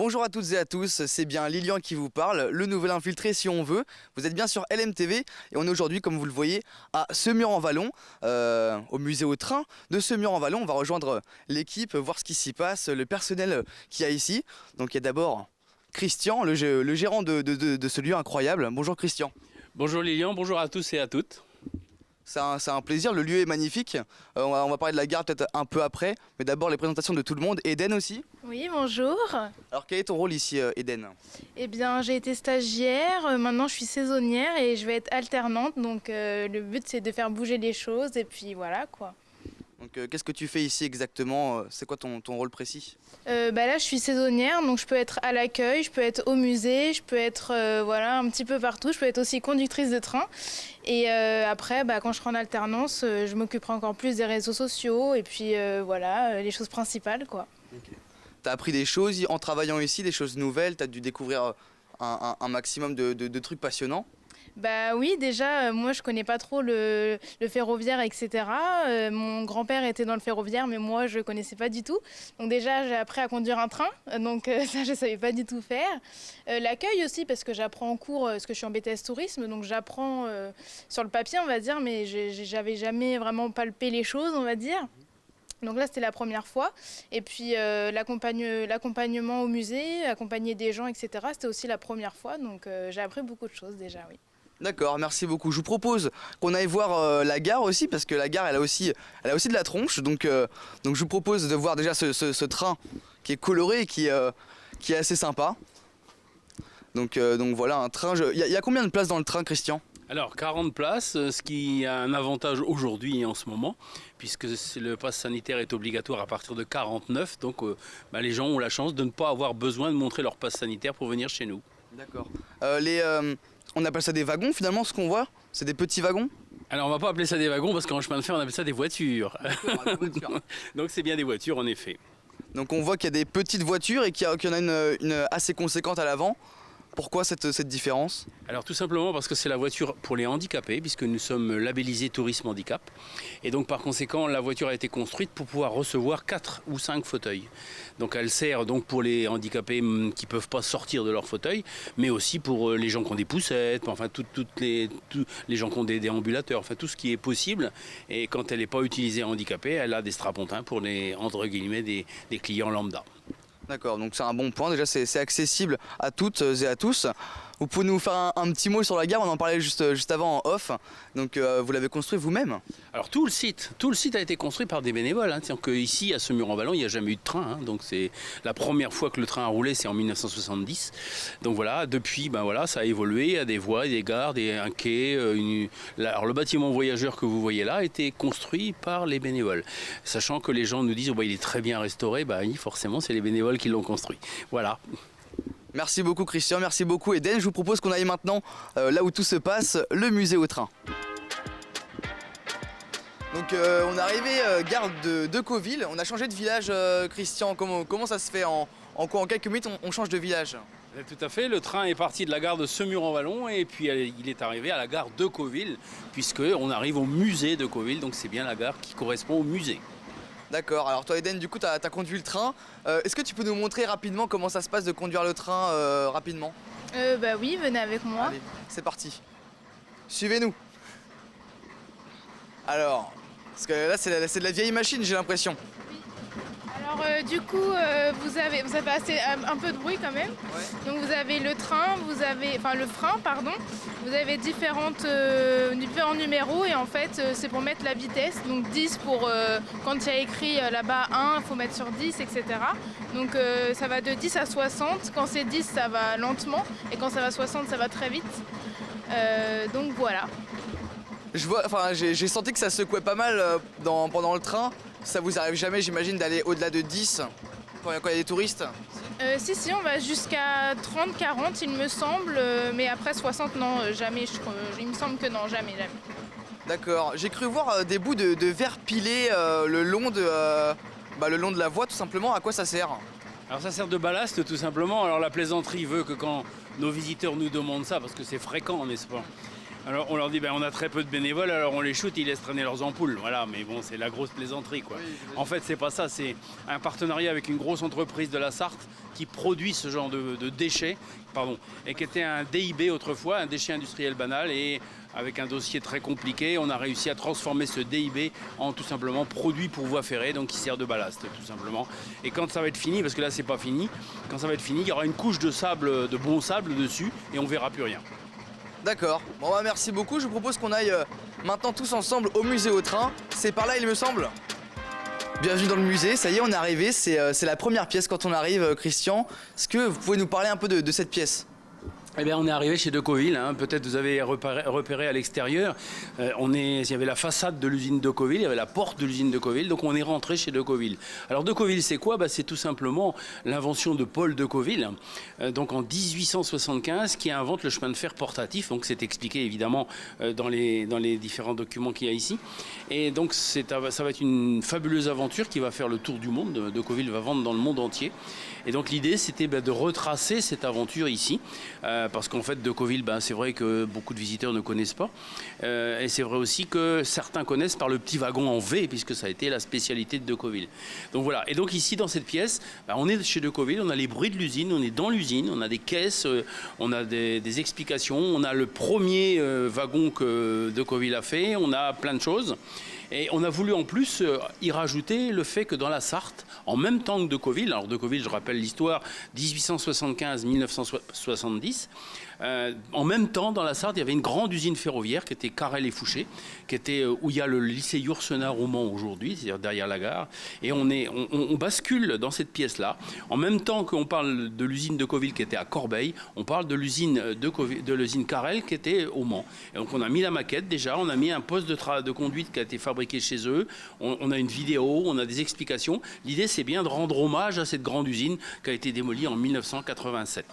Bonjour à toutes et à tous, c'est bien Lilian qui vous parle, le nouvel infiltré si on veut. Vous êtes bien sur LMTV et on est aujourd'hui, comme vous le voyez, à Semur-en-Vallon, au musée au train de Semur-en-Vallon. On va rejoindre l'équipe, voir ce qui s'y passe, le personnel qu'il y a ici. Donc il y a d'abord Christian, le gérant de ce lieu incroyable. Bonjour Christian. Bonjour Lilian, bonjour à tous et à toutes. C'est un plaisir, le lieu est magnifique. On va parler de la gare peut-être un peu après, mais d'abord les présentations de tout le monde. Eden aussi. Oui, bonjour. Alors quel est ton rôle ici, Eden? Eh bien, j'ai été stagiaire, maintenant je suis saisonnière et je vais être alternante. Donc le but c'est de faire bouger les choses et puis voilà quoi. Donc qu'est-ce que tu fais ici exactement? C'est quoi ton rôle précis? Là je suis saisonnière, donc je peux être à l'accueil, je peux être au musée, je peux être voilà, un petit peu partout. Je peux être aussi conductrice de train. Et après, quand je serai en alternance, je m'occuperai encore plus des réseaux sociaux et puis voilà, les choses principales quoi. Okay. Tu as appris des choses en travaillant ici, des choses nouvelles, tu as dû découvrir un maximum de trucs passionnants? Bah oui, déjà, moi je connais pas trop le ferroviaire, etc. Mon grand-père était dans le ferroviaire, mais moi je connaissais pas du tout. Donc déjà, j'ai appris à conduire un train, donc ça je savais pas du tout faire. L'accueil aussi, parce que j'apprends en cours, parce que je suis en BTS tourisme, donc j'apprends sur le papier, on va dire, mais j'avais jamais vraiment palpé les choses, on va dire. Donc là, c'était la première fois. Et puis l'accompagnement au musée, accompagner des gens, etc., c'était aussi la première fois. Donc j'ai appris beaucoup de choses déjà, oui. D'accord, merci beaucoup. Je vous propose qu'on aille voir la gare aussi, parce que la gare, elle a aussi de la tronche. Donc je vous propose de voir déjà ce train qui est coloré et qui est assez sympa. Donc voilà, un train. Il y a combien de places dans le train, Christian? Alors 40 places, ce qui a un avantage aujourd'hui et en ce moment, puisque le pass sanitaire est obligatoire à partir de 49, donc les gens ont la chance de ne pas avoir besoin de montrer leur pass sanitaire pour venir chez nous. D'accord. On appelle ça des wagons finalement, ce qu'on voit? C'est des petits wagons? Alors on va pas appeler ça des wagons parce qu'en chemin de fer on appelle ça des voitures. Des voitures. Donc c'est bien des voitures en effet. Donc on voit qu'il y a des petites voitures et qu'il y en a une assez conséquente à l'avant. Pourquoi cette différence? Alors tout simplement parce que c'est la voiture pour les handicapés, puisque nous sommes labellisés Tourisme Handicap. Et donc par conséquent, la voiture a été construite pour pouvoir recevoir 4 ou 5 fauteuils. Donc elle sert donc pour les handicapés qui ne peuvent pas sortir de leur fauteuil, mais aussi pour les gens qui ont des poussettes, enfin tous les gens qui ont des déambulateurs, enfin tout ce qui est possible. Et quand elle n'est pas utilisée handicapée, elle a des strapontins pour les, entre guillemets, des clients lambda. D'accord, donc c'est un bon point. Déjà, c'est accessible à toutes et à tous. Vous pouvez nous faire un petit mot sur la gare, on en parlait juste avant en off. Donc vous l'avez construit vous-même? Alors tout le site a été construit par des bénévoles. Ici, à Semur-en-Vallon, il n'y a jamais eu de train. Donc c'est la première fois que le train a roulé, c'est en 1970. Donc voilà, depuis, ça a évolué. Il y a des voies, des gares, un quai. Alors le bâtiment voyageur que vous voyez là a été construit par les bénévoles. Sachant que les gens nous disent, il est très bien restauré. Oui, forcément, c'est les bénévoles qui l'ont construit. Voilà. Merci beaucoup Christian, merci beaucoup Eden. Je vous propose qu'on aille maintenant là où tout se passe, le musée au train. Donc on est arrivé gare de Cauville, on a changé de village Christian, comment ça se fait en quelques minutes on change de village? Tout à fait, le train est parti de la gare de Semur-en-Vallon et puis il est arrivé à la gare de Cauville, puisqu'on arrive au musée de Cauville, donc c'est bien la gare qui correspond au musée. D'accord, alors toi Eden, du coup tu as conduit le train. Est-ce que tu peux nous montrer rapidement comment ça se passe de conduire le train rapidement? Oui, venez avec moi. Allez, c'est parti. Suivez-nous. Alors, parce que là c'est de la vieille machine j'ai l'impression. Alors du coup, vous avez assez un peu de bruit quand même. Ouais. Donc vous avez le train, le frein, pardon. Vous avez différents numéros et en fait c'est pour mettre la vitesse. Donc 10 pour quand il y a écrit là-bas 1, il faut mettre sur 10, etc. Donc ça va de 10 à 60. Quand c'est 10, ça va lentement et quand ça va 60, ça va très vite. Donc voilà. J'ai senti que ça secouait pas mal pendant le train. Ça vous arrive jamais, j'imagine, d'aller au-delà de 10 quand il y a des touristes? Si, on va jusqu'à 30, 40 il me semble, mais après 60 non, jamais, il me semble que non, jamais. D'accord, j'ai cru voir des bouts de verre pilé le long de la voie tout simplement, à quoi ça sert? Alors ça sert de ballast tout simplement, alors la plaisanterie veut que quand nos visiteurs nous demandent ça, parce que c'est fréquent n'est-ce pas, Alors on leur dit on a très peu de bénévoles, alors on les shoot, ils laissent traîner leurs ampoules. Voilà, mais bon, c'est la grosse plaisanterie quoi. En fait, c'est pas ça, c'est un partenariat avec une grosse entreprise de la Sarthe qui produit ce genre de déchets, et qui était un DIB autrefois, un déchet industriel banal, et avec un dossier très compliqué, on a réussi à transformer ce DIB en tout simplement produit pour voie ferrée, donc qui sert de ballast tout simplement. Et quand ça va être fini, parce que là c'est pas fini, quand ça va être fini, il y aura une couche de sable, de bon sable dessus, et on verra plus rien. D'accord. Bon bah merci beaucoup. Je vous propose qu'on aille maintenant tous ensemble au musée au train. C'est par là, il me semble. Bienvenue dans le musée. Ça y est, on est arrivé. C'est la première pièce quand on arrive, Christian. Est-ce que vous pouvez nous parler un peu de cette pièce ? Eh bien, on est arrivé chez Decoville, peut-être vous avez repéré à l'extérieur. Il y avait la façade de l'usine Decoville, il y avait la porte de l'usine Decoville, donc on est rentré chez Decoville. Alors Decoville, c'est quoi ? C'est tout simplement l'invention de Paul Decoville, donc en 1875, qui invente le chemin de fer portatif. Donc c'est expliqué évidemment dans les différents documents qu'il y a ici. Et donc ça va être une fabuleuse aventure qui va faire le tour du monde. Decoville va vendre dans le monde entier. Et donc l'idée, c'était de retracer cette aventure ici. Parce qu'en fait, Decoville, c'est vrai que beaucoup de visiteurs ne connaissent pas. Et c'est vrai aussi que certains connaissent par le petit wagon en V, puisque ça a été la spécialité de Decoville. Donc voilà. Et donc ici, dans cette pièce, on est chez Decoville, on a les bruits de l'usine, on est dans l'usine, on a des caisses, on a des explications, on a le premier wagon que Decoville a fait, on a plein de choses. Et on a voulu en plus y rajouter le fait que dans la Sarthe, en même temps que Decoville, alors Decoville, je rappelle l'histoire, 1875-1970, en même temps, dans la Sarthe, il y avait une grande usine ferroviaire qui était Carrel et Fouché, où il y a le lycée Yourcenar au Mans aujourd'hui, c'est-à-dire derrière la gare. Et on bascule dans cette pièce-là. En même temps qu'on parle de l'usine Decoville qui était à Corbeil, on parle de l'usine Carrel qui était au Mans. Et donc on a mis la maquette déjà, on a mis un poste de conduite qui a été fabriqué chez eux, on a une vidéo, on a des explications. L'idée, c'est bien de rendre hommage à cette grande usine qui a été démolie en 1987.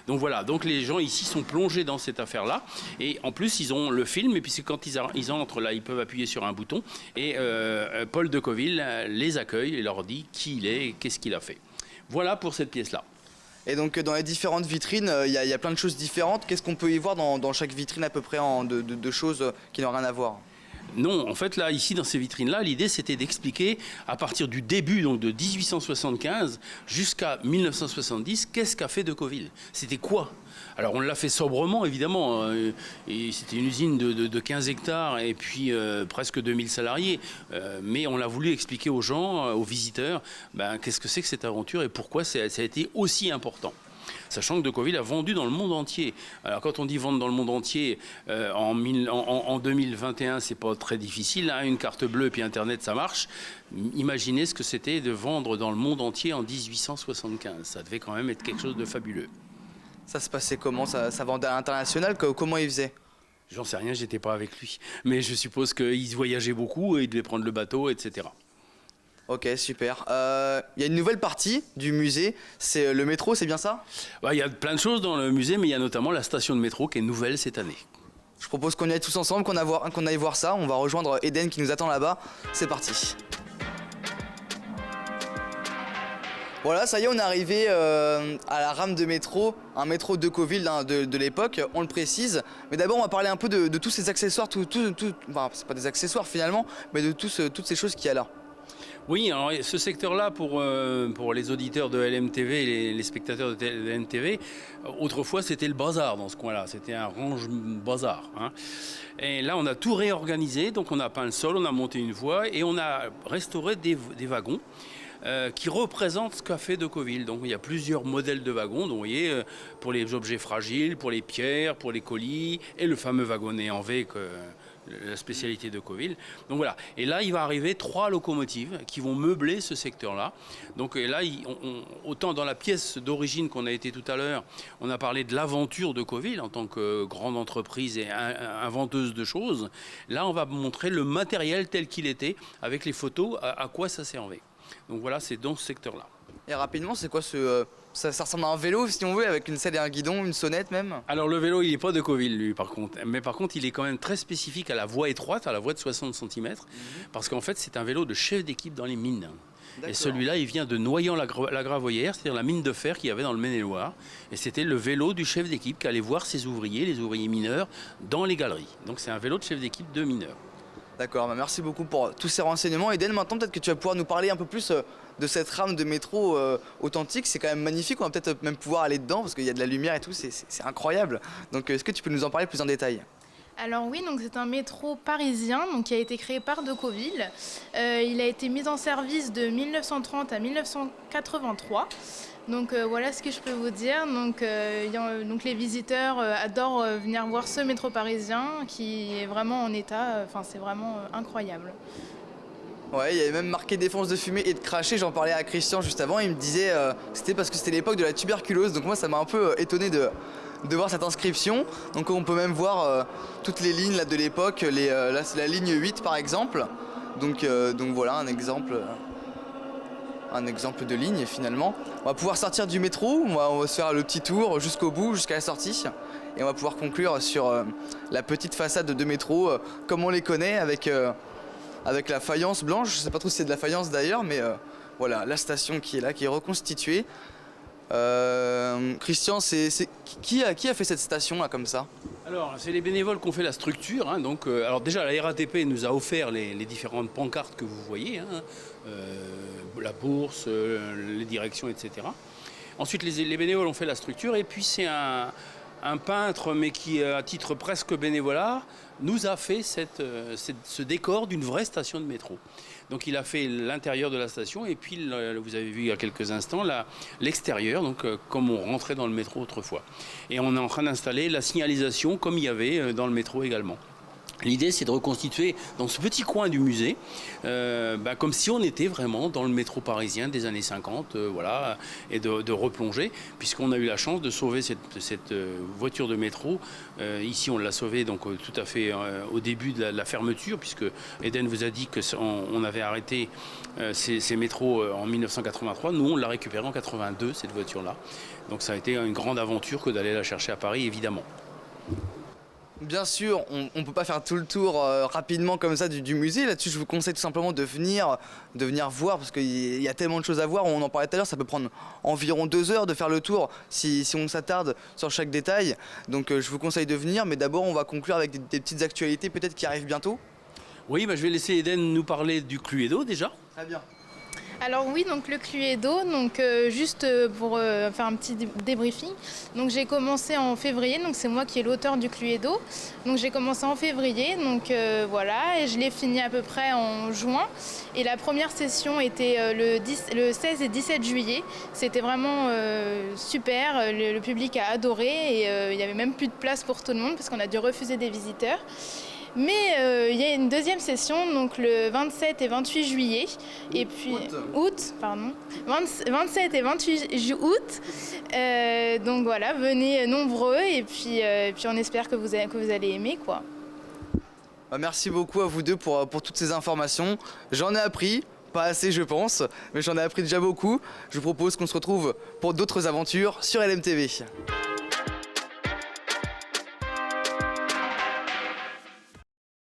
Donc voilà, donc les gens ici sont plongés dans cette affaire-là. Et en plus, ils ont le film, et puis quand ils entrent là, ils peuvent appuyer sur un bouton. Et Paul Decoville les accueille et leur dit qui il est et qu'est-ce qu'il a fait. Voilà pour cette pièce-là. Et donc dans les différentes vitrines, il y a plein de choses différentes. Qu'est-ce qu'on peut y voir dans chaque vitrine à peu près de choses qui n'ont rien à voir ? Non, en fait, là, ici, dans ces vitrines-là, l'idée, c'était d'expliquer, à partir du début, donc de 1875 jusqu'à 1970, qu'est-ce qu'a fait Decoville ? C'était quoi ? Alors, on l'a fait sobrement, évidemment. Et c'était une usine de 15 hectares et puis presque 2000 salariés. Mais on l'a voulu expliquer aux gens, aux visiteurs, qu'est-ce que c'est que cette aventure et pourquoi ça a été aussi important. Sachant que Decoville a vendu dans le monde entier. Alors quand on dit vendre dans le monde entier, en 2021, c'est pas très difficile. Une carte bleue et puis Internet, ça marche. Imaginez ce que c'était de vendre dans le monde entier en 1875. Ça devait quand même être quelque chose de fabuleux. Ça se passait comment ? Ça vendait à l'international ? Comment il faisait ? J'en sais rien, j'étais pas avec lui. Mais je suppose qu'il voyageait beaucoup et il devait prendre le bateau, etc. Ok, super. Il y a une nouvelle partie du musée, c'est le métro, c'est bien ça ? Il y a plein de choses dans le musée, mais il y a notamment la station de métro qui est nouvelle cette année. Je propose qu'on y aille tous ensemble, qu'on aille voir ça. On va rejoindre Eden qui nous attend là-bas. C'est parti. Voilà, ça y est, on est arrivé à la rame de métro, un métro Decoville de l'époque, on le précise. Mais d'abord, on va parler un peu de tous ces accessoires, enfin, c'est pas des accessoires finalement, mais de toutes ces choses qu'il y a là. Oui, alors ce secteur-là, pour les auditeurs de LMTV et les spectateurs de LMTV, autrefois c'était le bazar dans ce coin-là, c'était un range bazar. Et là, on a tout réorganisé, donc on a peint le sol, on a monté une voie et on a restauré des wagons qui représentent ce qu'a fait Decoville. Donc il y a plusieurs modèles de wagons, donc, vous voyez, pour les objets fragiles, pour les pierres, pour les colis, et le fameux wagonnet en V la spécialité de Decoville. Donc voilà. Et là, il va arriver 3 locomotives qui vont meubler ce secteur-là. Donc et là, autant dans la pièce d'origine qu'on a été tout à l'heure, on a parlé de l'aventure de Decoville en tant que grande entreprise et inventeuse de choses. Là, on va montrer le matériel tel qu'il était, avec les photos, à quoi ça servait. Donc voilà, c'est dans ce secteur-là. Et rapidement, c'est quoi ça ressemble à un vélo, si on veut, avec une selle et un guidon, une sonnette même. Alors le vélo, il n'est pas de Decoville, lui, par contre. Mais par contre, il est quand même très spécifique à la voie étroite, à la voie de 60 cm, parce qu'en fait, c'est un vélo de chef d'équipe dans les mines. Et celui-là, il vient de Noyant-la-Gravoyère, c'est-à-dire la mine de fer qu'il y avait dans le Maine-et-Loire. Et c'était le vélo du chef d'équipe qui allait voir ses ouvriers, les ouvriers mineurs, dans les galeries. Donc c'est un vélo de chef d'équipe de mineurs. D'accord, bah merci beaucoup pour tous ces renseignements. Eden, maintenant peut-être que tu vas pouvoir nous parler un peu plus de cette rame de métro authentique. C'est quand même magnifique, on va peut-être même pouvoir aller dedans parce qu'il y a de la lumière et tout, c'est incroyable. Donc est-ce que tu peux nous en parler plus en détail? Alors oui, donc c'est un métro parisien donc, qui a été créé par Decauville. Il a été mis en service de 1930 à 1983. Donc voilà ce que je peux vous dire. Donc les visiteurs adorent venir voir ce métro parisien qui est vraiment en état, c'est vraiment incroyable. Ouais, il y avait même marqué défense de fumée et de cracher. J'en parlais à Christian juste avant, il me disait c'était parce que c'était l'époque de la tuberculose. Donc moi ça m'a un peu étonné de voir cette inscription. Donc on peut même voir toutes les lignes là, de l'époque. Là c'est la ligne 8 par exemple. Donc voilà un exemple de ligne finalement. On va pouvoir sortir du métro, on va se faire le petit tour jusqu'au bout, jusqu'à la sortie. Et on va pouvoir conclure sur la petite façade de métro comme on les connaît avec la faïence blanche. Je ne sais pas trop si c'est de la faïence d'ailleurs, mais voilà la station qui est là, qui est reconstituée. Christian, qui a fait cette station là comme ça? Alors, c'est les bénévoles qui ont fait la structure. Hein, donc, alors déjà, la RATP nous a offert les différentes pancartes que vous voyez, hein, la bourse, les directions, etc. Ensuite, les bénévoles ont fait la structure et puis c'est un peintre, mais qui, à titre presque bénévolat, nous a fait ce décor d'une vraie station de métro. Donc il a fait l'intérieur de la station et puis, vous avez vu il y a quelques instants, l'extérieur, donc comme on rentrait dans le métro autrefois. Et on est en train d'installer la signalisation comme il y avait dans le métro également. L'idée, c'est de reconstituer dans ce petit coin du musée, comme si on était vraiment dans le métro parisien des années 50, voilà, et de replonger, puisqu'on a eu la chance de sauver cette voiture de métro. Ici, on l'a sauvée donc, tout à fait au début de la fermeture, puisque Eden vous a dit qu'on avait arrêté ces métros en 1983. Nous, on l'a récupérée en 82, cette voiture-là. Donc ça a été une grande aventure que d'aller la chercher à Paris, évidemment. Bien sûr, on ne peut pas faire tout le tour rapidement comme ça du musée. Là-dessus, je vous conseille tout simplement de venir voir parce qu'il y a tellement de choses à voir. On en parlait tout à l'heure, ça peut prendre environ 2 heures de faire le tour si on s'attarde sur chaque détail. Donc je vous conseille de venir, mais d'abord on va conclure avec des petites actualités peut-être qui arrivent bientôt. Oui, je vais laisser Eden nous parler du Cluedo déjà. Très bien. Alors oui, donc le Cluedo, donc juste pour faire un petit débriefing. Donc j'ai commencé en février, donc c'est moi qui est l'auteur du Cluedo. Donc j'ai commencé en février, donc voilà, et je l'ai fini à peu près en juin. Et la première session était le 16 et 17 juillet. C'était vraiment super, le public a adoré et il n'y avait même plus de place pour tout le monde parce qu'on a dû refuser des visiteurs. Mais il y a une deuxième session, donc le 27 et 28 juillet, et puis août, pardon, 27 et 28 août. Donc voilà, venez nombreux et puis on espère que vous allez aimer quoi. Merci beaucoup à vous deux pour toutes ces informations. J'en ai appris, pas assez je pense, mais j'en ai appris déjà beaucoup. Je vous propose qu'on se retrouve pour d'autres aventures sur LMTV.